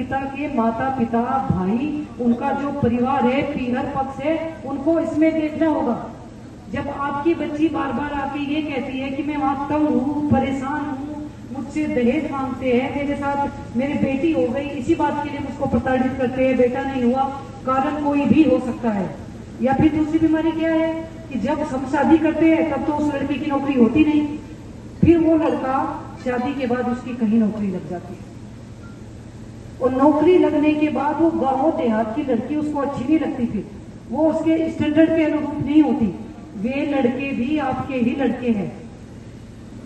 संगीता के माता पिता भाई, उनका जो परिवार है, पीहर पक्ष है, उनको इसमें देखना होगा। जब आपकी बच्ची बार बार आके ये कहती है कि मैं वहां तंग हूँ, परेशान हूँ, मुझसे दहेज मांगते हैं, मेरे साथ मेरी बेटी हो गई, इसी बात के लिए मुझको प्रताड़ित करते हैं, बेटा नहीं हुआ, कारण कोई भी हो सकता है। या फिर दूसरी बीमारी क्या है कि जब हम शादी करते हैं तब तो उस लड़की की नौकरी होती नहीं, फिर वो लड़का शादी के बाद उसकी कहीं नौकरी लग जाती है, और नौकरी लगने के बाद वो गांव देहात की लड़की उसको अच्छी नहीं लगती, फिर वो उसके स्टैंडर्ड के अनुरूप नहीं होती। वे लड़के भी आपके ही लड़के हैं।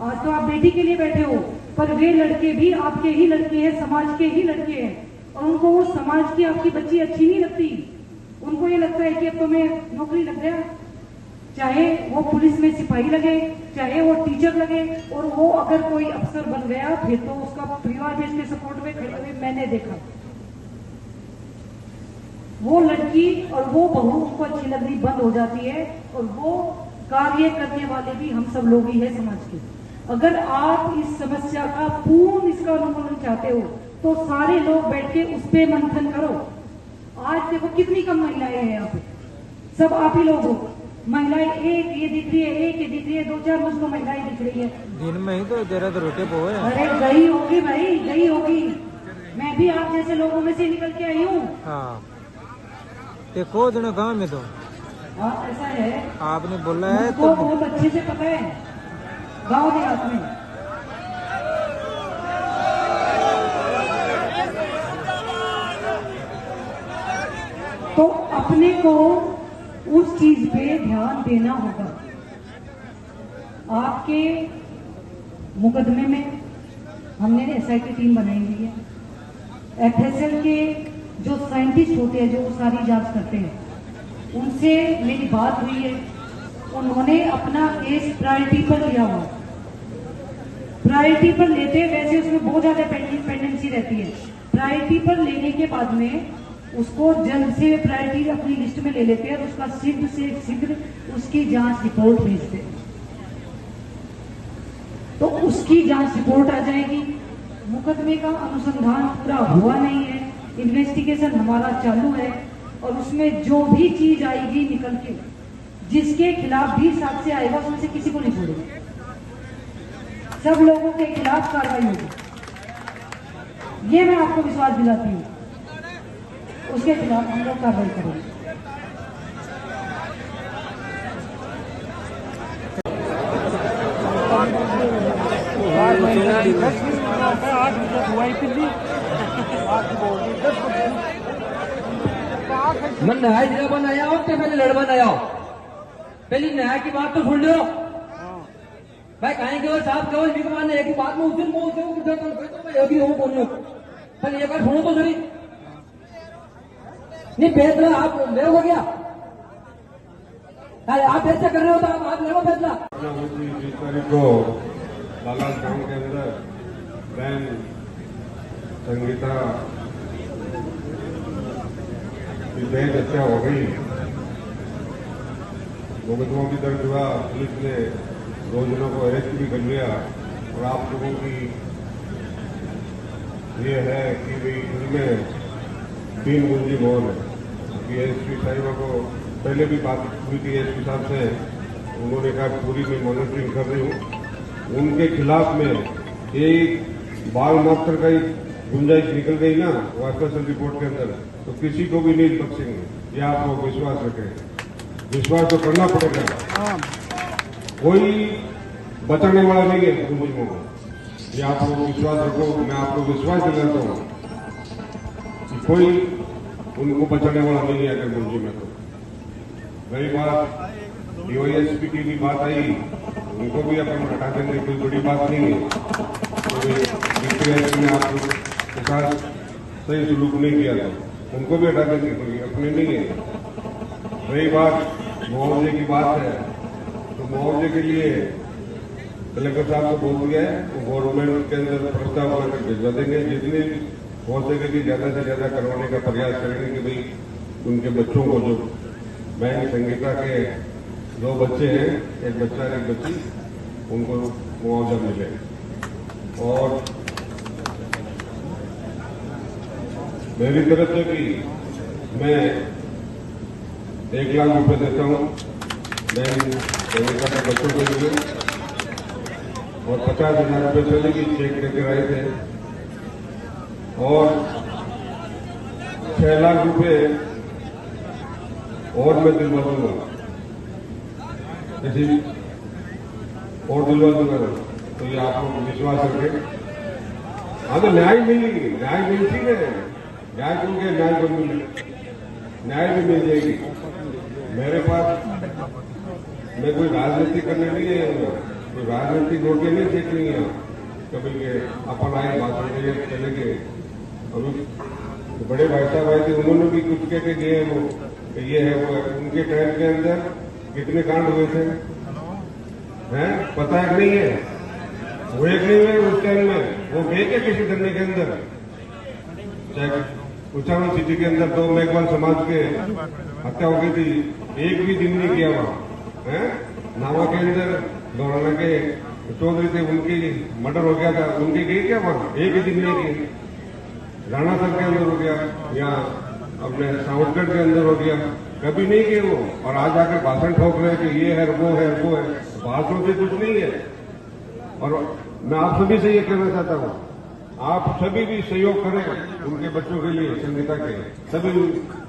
आज तो आप बेटी के लिए बैठे हो, पर वे लड़के भी आपके ही लड़के हैं, समाज के ही लड़के हैं, और उनको वो समाज की आपकी बच्ची अच्छी नहीं लगती। उनको ये लगता है कि अब तो मैं नौकरी लग गया, चाहे वो पुलिस में सिपाही लगे, चाहे वो टीचर लगे, और वो अगर कोई अफसर बन गया फिर तो उसका परिवार भी इसके सपोर्ट में खड़े हुए मैंने देखा। वो लड़की और वो बहू उनको अच्छी लगनी बंद हो जाती है, और वो कार्य करने वाले भी हम सब लोग ही है समाज के। अगर आप इस समस्या का पूर्ण इसका उन्मूलन चाहते हो तो सारे लोग बैठ के उस पे मंथन करो। आज देखो कितनी कम महिलाएं हैं यहाँ पे, सब आप ही लोग हो। महिलाएं एक ये दिख रही है, एक ये दिख रही है, 2-4 मुझको महिलाएं दिख रही है दिन में ही तो जरा तो रोटे पो है। अरे गई होगी भाई, गई होगी। मैं भी आप जैसे लोगों में से निकल के आई हूँ। हाँ देखो जनो गाँव में तो हाँ ऐसा है, आपने बोला है तो तो बहुत अच्छे से पता है गाँव देहात में। तो अपने को उस चीज पे ध्यान देना होगा। आपके मुकदमे में हमने एसआईटी टीम बनाई हुई है। एफएसएल के जो साइंटिस्ट होते हैं, जो वो सारी जांच करते हैं, उनसे मेरी बात हुई है। उन्होंने अपना केस प्रायोरिटी पर लिया हुआ। प्रायोरिटी पर लेते, वैसे उसमें बहुत ज्यादा पेंडेंसी रहती है, प्रायोरिटी पर लेने के बाद में उसको जल्द से प्रायोरिटी अपनी लिस्ट में ले लेते हैं, और उसका शीघ्र से शीघ्र उसकी जांच रिपोर्ट भेजते हैं। तो उसकी जांच रिपोर्ट आ जाएगी। मुकदमे का अनुसंधान पूरा हुआ नहीं है, इन्वेस्टिगेशन हमारा चालू है, और उसमें जो भी चीज आएगी निकल के, जिसके खिलाफ भी साक्ष्य आएगा उसमें से किसी को नहीं छोड़ेगा, सब लोगों के खिलाफ कार्रवाई होगी। ये मैं आपको विश्वास दिलाती हूँ। उसके खिलाफ हम लोग कार्रवाई करेंगे। मन नहाय जिला बनाया हो तो पहले लड़ बनाया हो, पहले नहाय की बात तो सुन लो भाई। कहेंगे और साहब केवल विकमान एक ही बात में उस दिन बोल के बोलो, पहले एक बार सुनो तो सही। नहीं फैसला आप ले हो गया, आप ऐसा कर रहे हो तो आप ले लो फैसला। 20 तारीख को बालास गांव के अंदर बहन संगीता की बेहद हत्या हो गई। मुकदमा भी दर्ज हुआ, पुलिस ने 2 जनों को अरेस्ट भी कर लिया, और आप लोगों की ये है कि भाई इनमें 3 मुलजिम और है। एसपी साहिबा को पहले भी बात हुई थी एसपी साहब से, उन्होंने कहा पूरी मैं मॉनिटरिंग कर रही हूँ। उनके खिलाफ में एक बाल मात्र का ही गुंजाइश निकल गई ना वो एफएसएल रिपोर्ट के अंदर, तो किसी को भी नहीं बख्शेंगे। ये आप लोग विश्वास रखें, विश्वास तो करना पड़ेगा। कोई बचाने वाला नहीं है मुलजिमों को, ये आप लोग विश्वास रखो। मैं आपको विश्वास दिलाता हूँ कि कोई उनको बचाने वाला नहीं है अगर मुलजिम है तो। रही बात डीवाईएसपी की बात आई, उनको भी अपन हटा देंगे, कोई बड़ी बात नहीं है। तो ने आप लोग के साथ सही सलूक नहीं किया था, उनको भी हटा देंगे, कोई अपने नहीं है। रही बात मुआवजे की बात है, तो मुआवजे के लिए कलेक्टर साहब को बोल दिया है, वो गवर्नमेंट के अंदर प्रस्ताव बनाकर भिजवा देंगे। जितने हो सकेगी ज्यादा से ज्यादा करवाने का प्रयास करेंगे कि भाई उनके बच्चों को, जो बहन संगीता के 2 बच्चे हैं, एक बच्चा और एक बच्ची, उनको मुआवजा मिले। और मेरी तरफ से भी मैं 1 लाख रुपए देता हूँ अमेरिका के बच्चों के लिए और 50,000 रुपए पहले भी चेक लेकर आए थे और 6 लाख रुपए और मैं दिलवा दूंगा, किसी और दिलवा दूंगा। तो ये आप लोग विश्वास रखें। हाँ तो न्याय मिलेगी, न्याय मिलती है, न्याय क्योंकि न्याय को मिले, न्याय भी मिल जाएगी। मेरे पास मैं कोई राजनीति करने नहीं है, कोई राजनीतिक रोटी नहीं देखनी है कभी के अपन आए भाषण के चले गए। अभी बड़े भाई साहब आए थे, उन्होंने भी कुछ कह के गए, वो ये है वो है। उनके टाइम के अंदर कितने कांड हुए थे हैं, पता है नहीं है? वो एक नहीं हुए उस टाइम में, वो गए क्या किसी धरने के अंदर? चाहे उच्चारण सिटी के अंदर 2 मेघवाल समाज के हत्या हो गई थी, एक भी दिन नहीं किया वहां है। नावा के अंदर दोराना के चौधरी थे, उनकी मर्डर हो गया था, उनके गए क्या वहां? एक ही दिन नहीं किए। राणा सर के अंदर हो गया, या अपने सावरगढ़ के अंदर हो गया, कभी नहीं किए वो। और आज आकर भाषण ठोक रहे हैं कि ये है वो है वो है। भाषणों से कुछ नहीं है। और मैं आप सभी से ये कहना चाहता हूँ, आप सभी भी सहयोग करें उनके बच्चों के लिए, संगीता के, सभी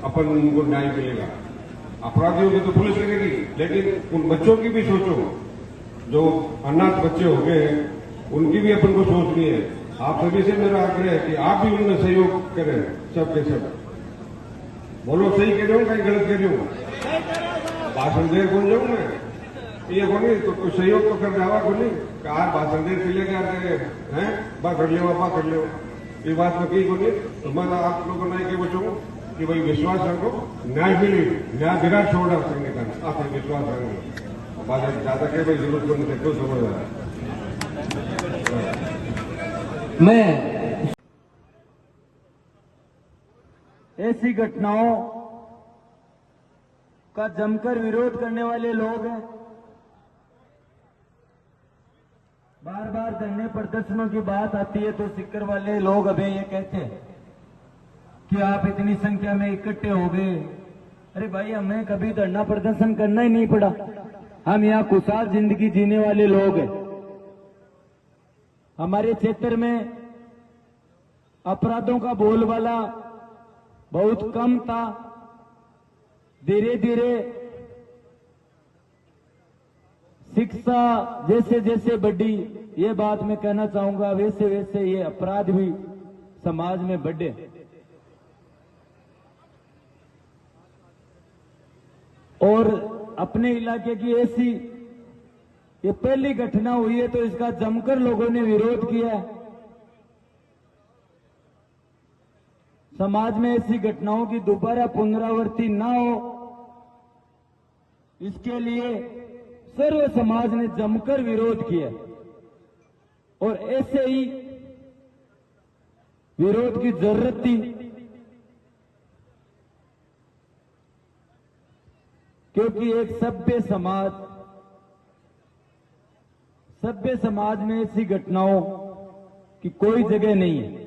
अपन उनको न्याय मिलेगा। अपराधियों की तो पुलिस करेगी, लेकिन उन बच्चों की भी सोचो, जो अनाथ बच्चे हो गए हैं, उनकी भी अपन को सोचनी है। आप सभी से मेरा आग्रह है कि आप भी उनमें सहयोग करें, सबके सब। बोलो सही कह रहे हो, कहीं गलत कह रहे हो? भाषण देर कौन जाऊं मैं? ये को नहीं तो कोई सहयोग तो कर रहा को नहीं, कहा भाषण देर चले गए हैं, बा कर लियो, बा कर लियो, ये बात तो कही को नहीं। तो मैं आप लोगों ने के बचूं कि भाई विश्वास रखो, न्याय मिली, न्याय विराट छोड़ा संगीता ने, आप विश्वास रखो। बात ज्यादा कह भाई जरूरत को नहीं, क्यों समझ रहा है? मैं ऐसी घटनाओं का जमकर विरोध करने वाले लोग हैं। बार बार धरने प्रदर्शनों की बात आती है तो सिक्कर वाले लोग अभी ये कहते हैं कि आप इतनी संख्या में इकट्ठे हो गए। अरे भाई, हमें कभी धरना प्रदर्शन करना ही नहीं पड़ा। हम यहाँ खुशहाल जिंदगी जीने वाले लोग हैं। हमारे क्षेत्र में अपराधों का बोलबाला बहुत कम था। धीरे धीरे शिक्षा जैसे जैसे बढ़ी, ये बात मैं कहना चाहूंगा, वैसे वैसे ये अपराध भी समाज में बढ़े। और अपने इलाके की ऐसी ये पहली घटना हुई है तो इसका जमकर लोगों ने विरोध किया। समाज में ऐसी घटनाओं की दोबारा पुनरावृत्ति ना हो, इसके लिए सर्व समाज ने जमकर विरोध किया। और ऐसे ही विरोध की जरूरत थी, क्योंकि एक सभ्य समाज में ऐसी घटनाओं की कोई जगह नहीं है।